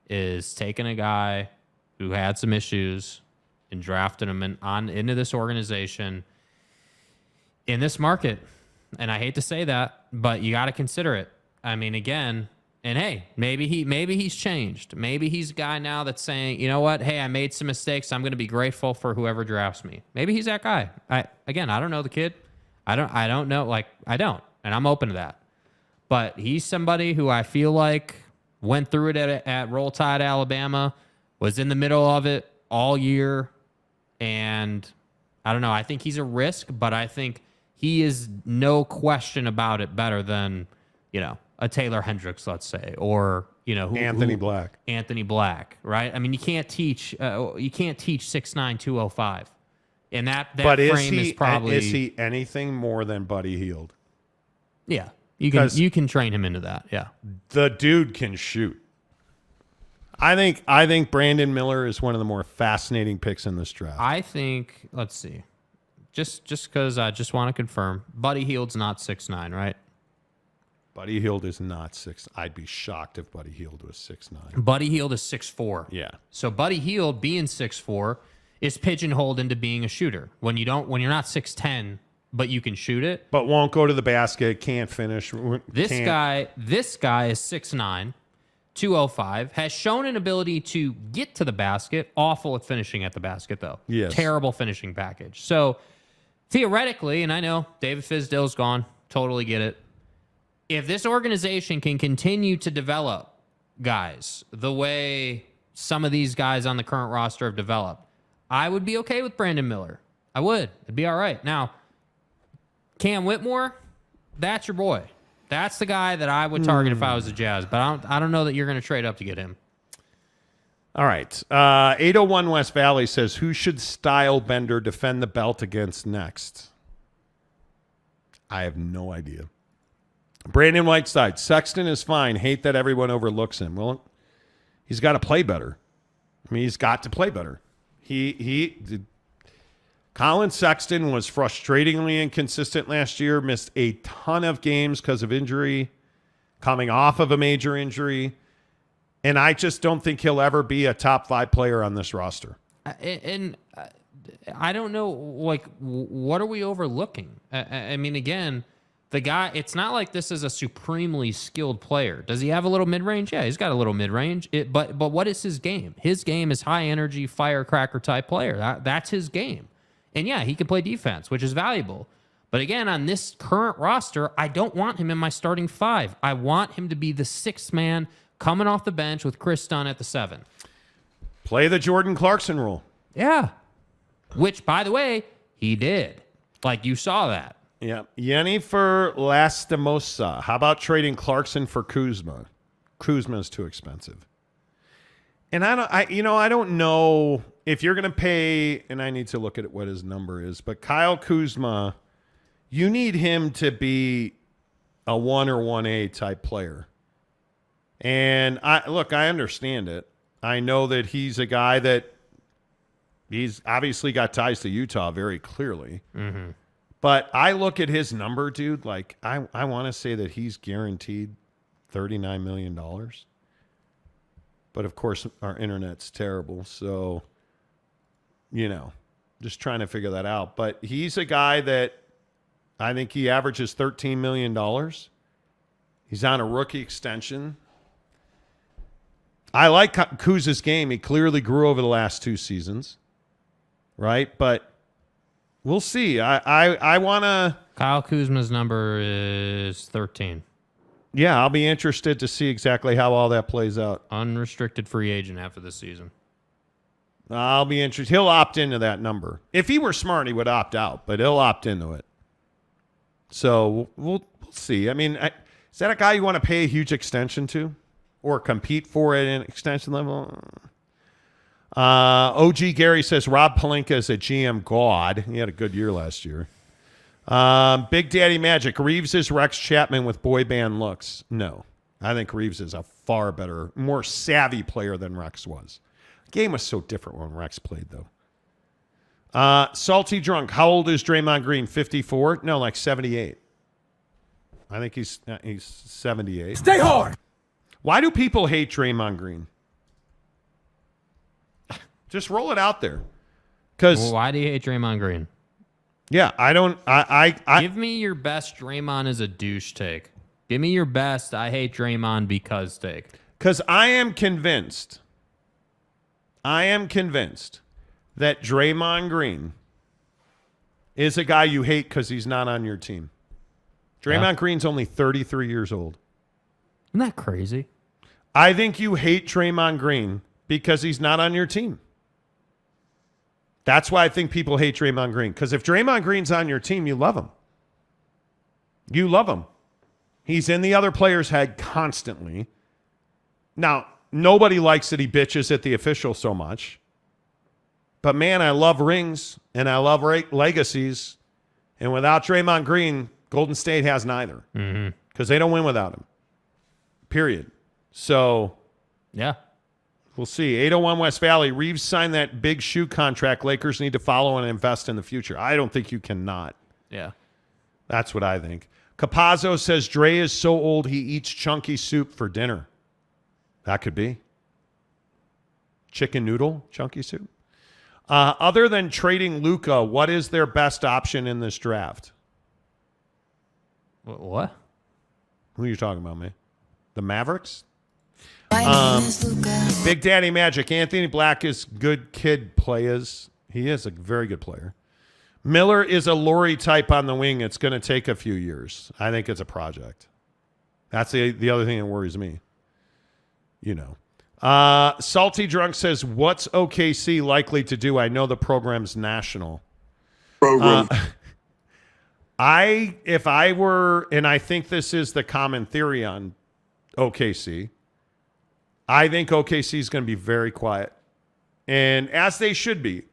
is taking a guy who had some issues and drafting him into this organization in this market. And I hate to say that, but you got to consider it. I mean, again, and hey, maybe he's changed. Maybe he's a guy now that's saying, you know what? Hey, I made some mistakes. I'm going to be grateful for whoever drafts me. Maybe he's that guy. I don't know the kid. I don't know. I don't, and I'm open to that. But he's somebody who I feel like went through it at Roll Tide, Alabama, was in the middle of it all year, and I don't know. I think he's a risk, but I think he is no question about it better than, a Taylor Hendricks, let's say, or Anthony Black. Anthony Black, right? I mean, you can't teach 6'9", 205, and that But frame is probably is he anything more than Buddy Hield? Yeah, you can train him into that. Yeah, The dude can shoot. I think Brandon Miller is one of the more fascinating picks in this draft. I think. Let's see, just because I just want to confirm, Buddy Hield's not 6'9", right? Buddy Hield is not 6. I'd be shocked if Buddy Hield was 6'9". Buddy Hield is 6'4". Yeah. So Buddy Hield being 6'4" is pigeonholed into being a shooter. When you're not 6'10", but you can shoot it. But won't go to the basket, can't finish. This guy is 6'9", 205, has shown an ability to get to the basket. Awful at finishing at the basket, though. Yes. Terrible finishing package. So theoretically, and I know David Fizdale's gone, totally get it. If this organization can continue to develop guys the way some of these guys on the current roster have developed, I would be okay with Brandon Miller. I would. It'd be all right. Now, Cam Whitmore, that's your boy. That's the guy that I would target if I was the Jazz, but I don't know that you're going to trade up to get him. All right. 801 West Valley says, who should Style Bender defend the belt against next? I have no idea. Brandon Whiteside, Sexton is fine. Hate that everyone overlooks him. Well, he's got to play better. I mean, he's got to play better. Colin Sexton was frustratingly inconsistent last year, missed a ton of games because of injury, coming off of a major injury, and I just don't think he'll ever be a top 5 player on this roster. And I don't know, what are we overlooking? I mean, again, the guy, it's not like this is a supremely skilled player. Does he have a little mid-range? Yeah, he's got a little mid-range. But what is his game? His game is high-energy, firecracker type player. That's his game. And yeah, he can play defense, which is valuable. But again, on this current roster, I don't want him in my starting 5. I want him to be the 6th man coming off the bench with Chris Dunn at the 7. Play the Jordan Clarkson rule. Yeah. Which, by the way, he did. You saw that. Yeah. Yennefer Lastimosa. How about trading Clarkson for Kuzma? Kuzma is too expensive. And I don't know if you're going to pay, and I need to look at what his number is, but Kyle Kuzma, you need him to be a 1 or 1A type player. And I understand it. I know that he's a guy that he's obviously got ties to Utah very clearly. Mm-hmm. But I look at his number, dude, I want to say that he's guaranteed $39 million. But, of course, our internet's terrible. So, just trying to figure that out. But he's a guy that I think he averages $13 million. He's on a rookie extension. I like Kuz's game. He clearly grew over the last 2 seasons. Right? But we'll see. I want to... Kyle Kuzma's number is 13. Yeah, I'll be interested to see exactly how all that plays out. Unrestricted free agent after this season. I'll be interested. He'll opt into that number. If he were smart, he would opt out, but he'll opt into it. So we'll see. I mean, is that a guy you want to pay a huge extension to or compete for at an extension level? OG Gary says Rob Pelinka is a GM god. He had a good year last year. Big Daddy Magic. Reeves is Rex Chapman with boy band looks. No. I think Reeves is a far better, more savvy player than Rex was. The game was so different when Rex played, though. Salty Drunk. How old is Draymond Green? 54? No, like 78. I think he's 78. Stay hard. Why do people hate Draymond Green? Just roll it out there. Because Why do you hate Draymond Green? yeah, I don't. Give me your best Draymond is a douche take. Give me your best I hate Draymond because take. Because I am convinced that Draymond Green is a guy you hate because he's not on your team. Draymond Green's only 33 years old. Isn't that crazy? I think you hate Draymond Green because he's not on your team. That's why I think people hate Draymond Green. Because if Draymond Green's on your team, you love him. You love him. He's in the other player's head constantly. Now, nobody likes that he bitches at the official so much. But, man, I love rings and I love legacies. And without Draymond Green, Golden State has neither. Because they don't win without him. Period. So, yeah. We'll see. 801 West Valley. Reeves signed that big shoe contract. Lakers need to follow and invest in the future. I don't think you cannot. Yeah. That's what I think. Capazzo says Dre is so old he eats chunky soup for dinner. That could be. Chicken noodle, chunky soup. Other than trading Luka, what is their best option in this draft? What? Who are you talking about, man? The Mavericks? Big Daddy Magic. Anthony Black is good kid players. He is a very good player. Miller is a Laurie type on the wing. It's going to take a few years. I think it's a project. That's the other thing that worries me. You know. Salty Drunk says, what's OKC likely to do? I know the program's national. If I were, and I think this is the common theory on OKC, I think OKC is going to be very quiet. And as they should be.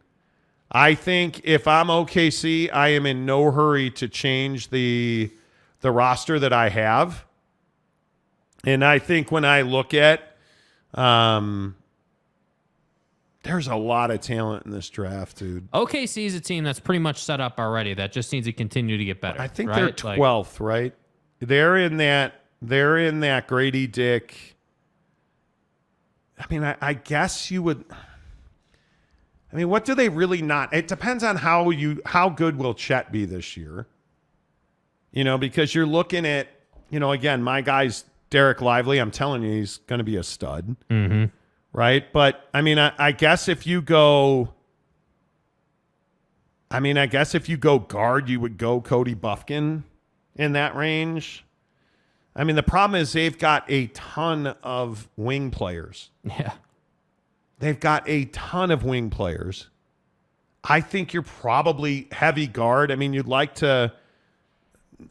I think if I'm OKC, I am in no hurry to change the roster that I have. And I think when I look at there's a lot of talent in this draft, dude. OKC is a team that's pretty much set up already that just needs to continue to get better. I think right? they're 12th, right? They're in that Grady Dick. I mean, I guess you would. I mean, what do they really not? It depends on how good will Chet be this year. You know, because you're looking at, you know, again, my guy's Derek Lively. I'm telling you, he's going to be a stud. Mm-hmm. Right? But, I mean, I guess if you go guard, you would go Cody Buffkin in that range. I mean, the problem is they've got a ton of wing players. Yeah. They've got a ton of wing players. I think you're probably heavy guard. I mean, you'd like to,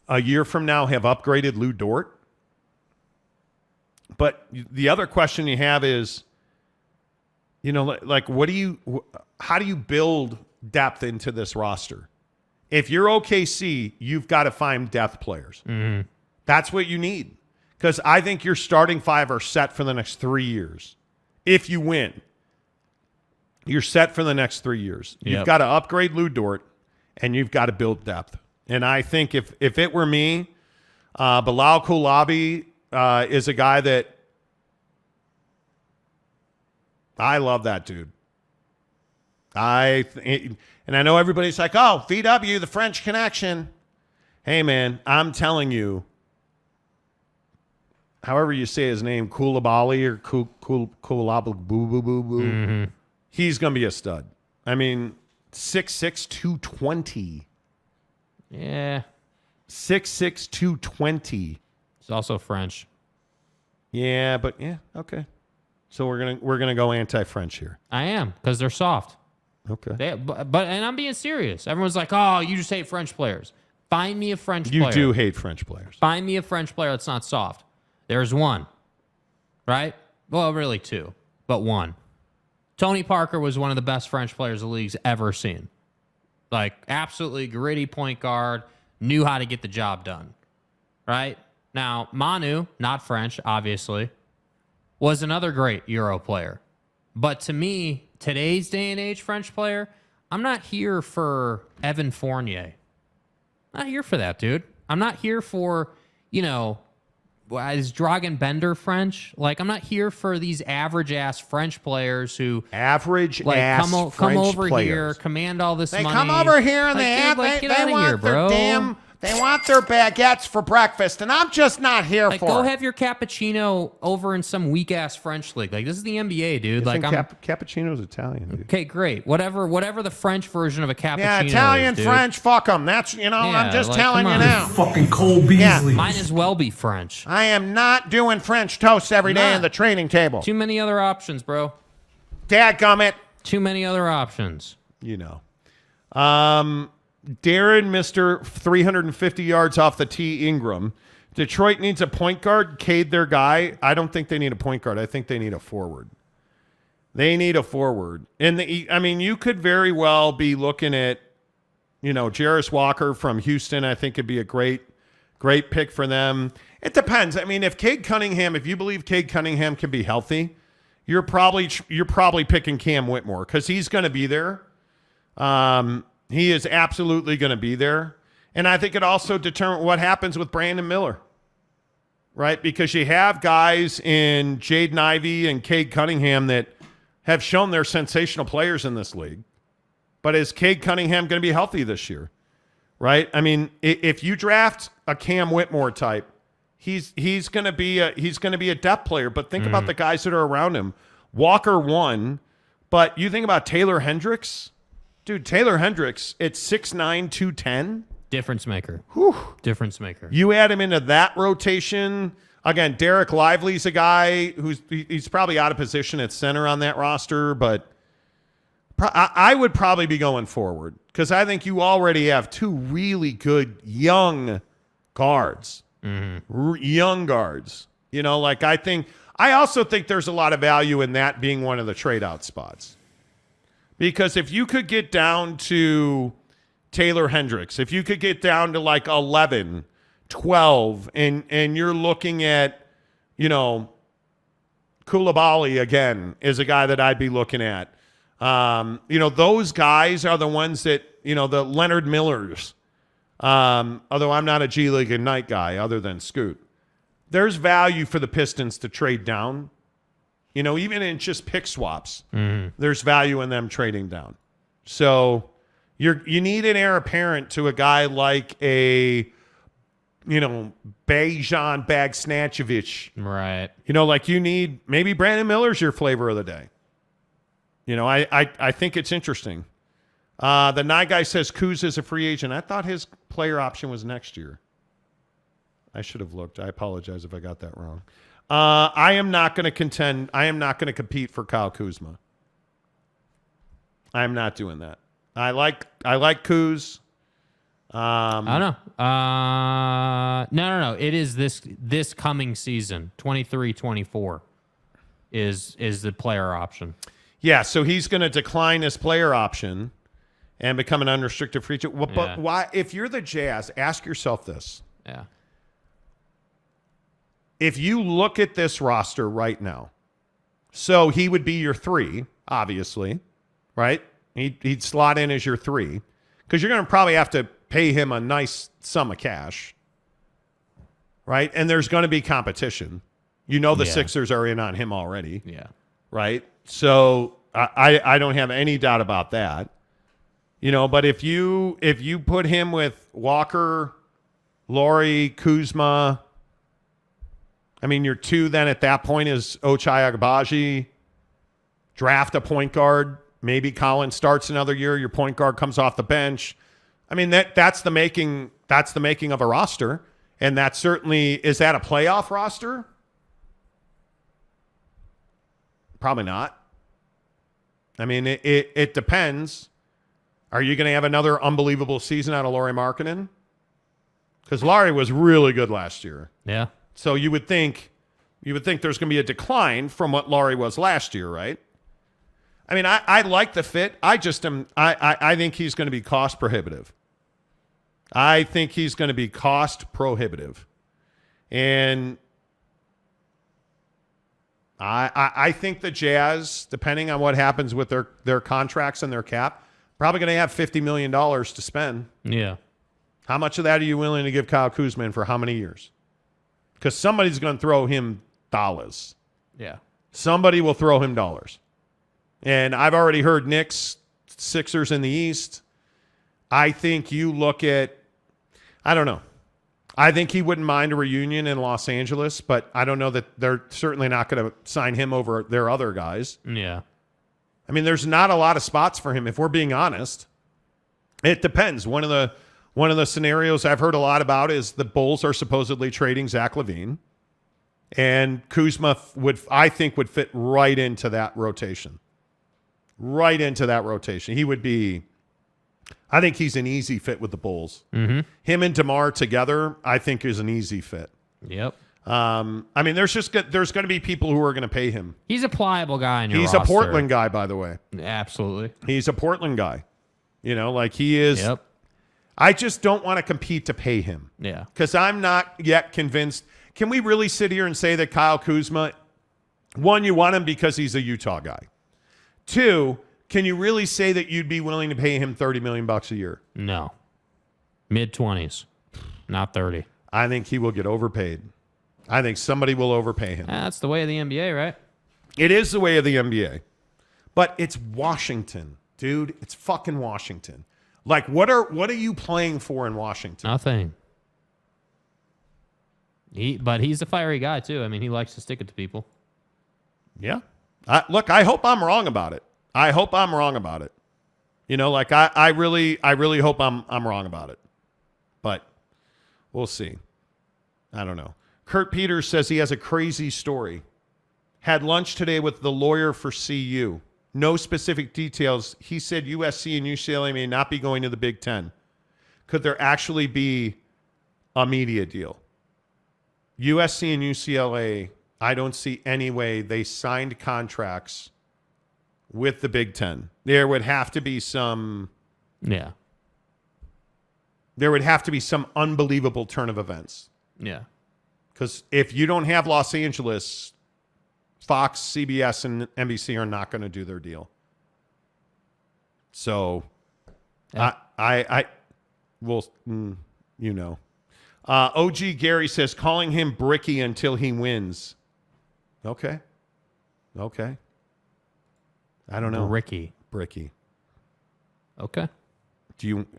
a year from now, have upgraded Lou Dort. But the other question you have is, you know, like, how do you build depth into this roster? If you're OKC, you've got to find depth players. Mm-hmm. That's what you need. Because I think your starting five are set for the next 3 years. If you win, you're set for the next 3 years. You've got to upgrade Lou Dort, and you've got to build depth. And I think if it were me, Bilal Koulibaly is a guy that I love that dude. And I know everybody's like, oh, VW, the French connection. Hey, man, I'm telling you, however you say his name, Koulibaly or Koulibaly, boo. He's going to be a stud. I mean, 6'6", 220. Yeah. 6'6", 220. It's also French. Yeah, but yeah, okay. So we're gonna go anti-French here. I am, because they're soft. Okay. But and I'm being serious. Everyone's like, oh, you just hate French players. Find me a French player. You do hate French players. Find me a French player that's not soft. There's one. Right? Well, really two, but one. Tony Parker was one of the best French players the league's ever seen. Like, absolutely gritty point guard, knew how to get the job done, right? Now, Manu, not French, obviously, was another great Euro player. But to me, today's day and age French player, I'm not here for Evan Fournier. Not here for that, dude. I'm not here for, is Dragan Bender French? Like, I'm not here for these average-ass French players who... Average-ass come over players. Here, command all this money. They come over here and they want their baguettes for breakfast, and I'm just not here for go it. have your cappuccino over in some weak-ass French league. Like, this is the NBA, dude. Cappuccino's Italian, dude. Okay, great. Whatever the French version of a cappuccino Yeah, Italian, is, dude. French, fuck them. That's, I'm just telling you now. Fucking Cole Beasley. Yeah. Might as well be French. I am not doing French toast every day on the training table. Too many other options, bro. Dadgummit. Too many other options. Darren, Mr. 350 yards off the tee, Ingram. Detroit needs a point guard. Cade, their guy. I don't think they need a point guard. I think they need a forward. They need a forward. And you could very well be looking at, Jarris Walker from Houston. I think it'd be a great pick for them. It depends. If if you believe Cade Cunningham can be healthy, you're probably picking Cam Whitmore because he's going to be there. He is absolutely going to be there. And I think it also determines what happens with Brandon Miller, right? Because you have guys in Jaden Ivey and Cade Cunningham that have shown they're sensational players in this league. But is Cade Cunningham going to be healthy this year, right? If you draft a Cam Whitmore type, he's going to be a depth player. But think about the guys that are around him. Walker won, but you think about Taylor Hendricks. Dude, Taylor Hendricks at 6'9", 210. Difference maker. Whew. Difference maker. You add him into that rotation. Again, Derek Lively's a guy he's probably out of position at center on that roster, but I would probably be going forward because I think you already have two really good young guards. Young guards. I also think there's a lot of value in that being one of the trade-out spots. Because if you could get down to Taylor Hendricks, if you could get down to like 11, 12, and you're looking at, Koulibaly again is a guy that I'd be looking at. Those guys are the ones that, the Leonard Millers, although I'm not a G League Ignite guy other than Scoot. There's value for the Pistons to trade down. Even in just pick swaps, there's value in them trading down. So you need an heir apparent to a guy like a, Bajan Bagsnatchevich. Right. You need maybe Brandon Miller's your flavor of the day. I think it's interesting. The Nye guy says Kuz is a free agent. I thought his player option was next year. I should have looked. I apologize if I got that wrong. I am not going to contend. I am not going to compete for Kyle Kuzma. I'm not doing that. I like Kuz. I don't know. No. It is this coming season, 23-24 is the player option. Yeah, so he's going to decline his player option and become an unrestricted free agent. Well, but why? If you're the Jazz, ask yourself this. Yeah. If you look at this roster right now, so he would be your 3, obviously, right? He'd slot in as your 3 because you're going to probably have to pay him a nice sum of cash, right? And there's going to be competition. The Sixers are in on him already. Yeah. Right? So I don't have any doubt about that. But if you put him with Walker, Laurie, Kuzma, your 2 then at that point is Ochai Agbaji. Draft a point guard. Maybe Collins starts another year. Your point guard comes off the bench. That's the making of a roster. And that certainly is that a playoff roster? Probably not. It depends. Are you going to have another unbelievable season out of Lauri Markkanen? Because Lauri was really good last year. Yeah. So you would think there's going to be a decline from what Lauri was last year, right? I like the fit. I think he's going to be cost prohibitive. I think he's going to be cost prohibitive. And I think the Jazz, depending on what happens with their contracts and their cap, probably going to have $50 million to spend. Yeah. How much of that are you willing to give Kyle Kuzma for how many years? Because somebody's going to throw him dollars. Yeah. Somebody will throw him dollars. And I've already heard Knicks, Sixers in the East. I think you look at, I don't know. I think he wouldn't mind a reunion in Los Angeles, but I don't know that they're certainly not going to sign him over their other guys. Yeah. I mean, there's not a lot of spots for him, if we're being honest. It depends. One of the scenarios I've heard a lot about is the Bulls are supposedly trading Zach LaVine, and Kuzma I think would fit right into that rotation. Right into that rotation. He would be, I think he's an easy fit with the Bulls. Mm-hmm. Him and DeMar together, I think, is an easy fit. Yep. I mean, there's going to be people who are going to pay him. He's a pliable guy in your He's roster. a Portland guy, by the way. Absolutely. He's a Portland guy. You know, like he is. Yep. I just don't want to compete to pay him. Yeah. Because I'm not yet convinced. Can we really sit here and say that Kyle Kuzma, one, you want him because he's a Utah guy? Two, can you really say that you'd be willing to pay him $30 million a year? No. Mid-20s. Not 30. I think he will get overpaid. I think somebody will overpay him. That's the way of the NBA, right? It is the way of the NBA. But it's Washington, dude. It's fucking Washington. Like, what are you playing for in Washington? Nothing. But he's a fiery guy, too. I mean, he likes to stick it to people. Yeah. Look, I hope I'm wrong about it. I hope I'm wrong about it. You know, like I really hope I'm wrong about it. But we'll see. I don't know. Kurt Peters says he has a crazy story. Had lunch today with the lawyer for CU. No specific details. He said USC and UCLA may not be going to the Big Ten. Could there actually be a media deal? USC and UCLA, I don't see any way they signed contracts with the Big Ten. There would have to be some... Yeah. There would have to be some unbelievable turn of events. Yeah. Because if you don't have Los Angeles, Fox, CBS, and NBC are not going to do their deal. So, Yeah. I will, you know. OG Gary says, calling him Bricky until he wins. Okay. I don't know. Bricky. Okay.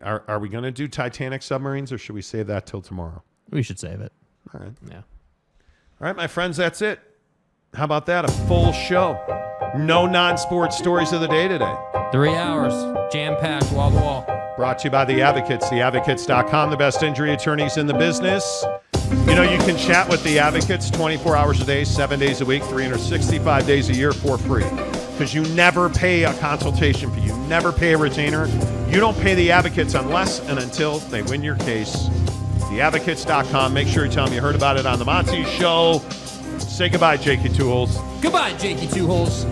Are we going to do Titanic submarines, or should we save that till tomorrow? We should save it. All right. Yeah. All right, my friends, that's it. How about that? A full show. No non-sports stories of the day today. 3 hours, jam-packed, wall-to-wall. Brought to you by The Advocates, theadvocates.com, the best injury attorneys in the business. You know, you can chat with The Advocates 24 hours a day, 7 days a week, 365 days a year for free. Because you never pay a consultation fee. You never pay a retainer. You don't pay The Advocates unless and until they win your case. TheAdvocates.com. Make sure you tell them you heard about it on the Monty Show. Say goodbye, Jakey Two Holes. Goodbye, Jakey Two Holes.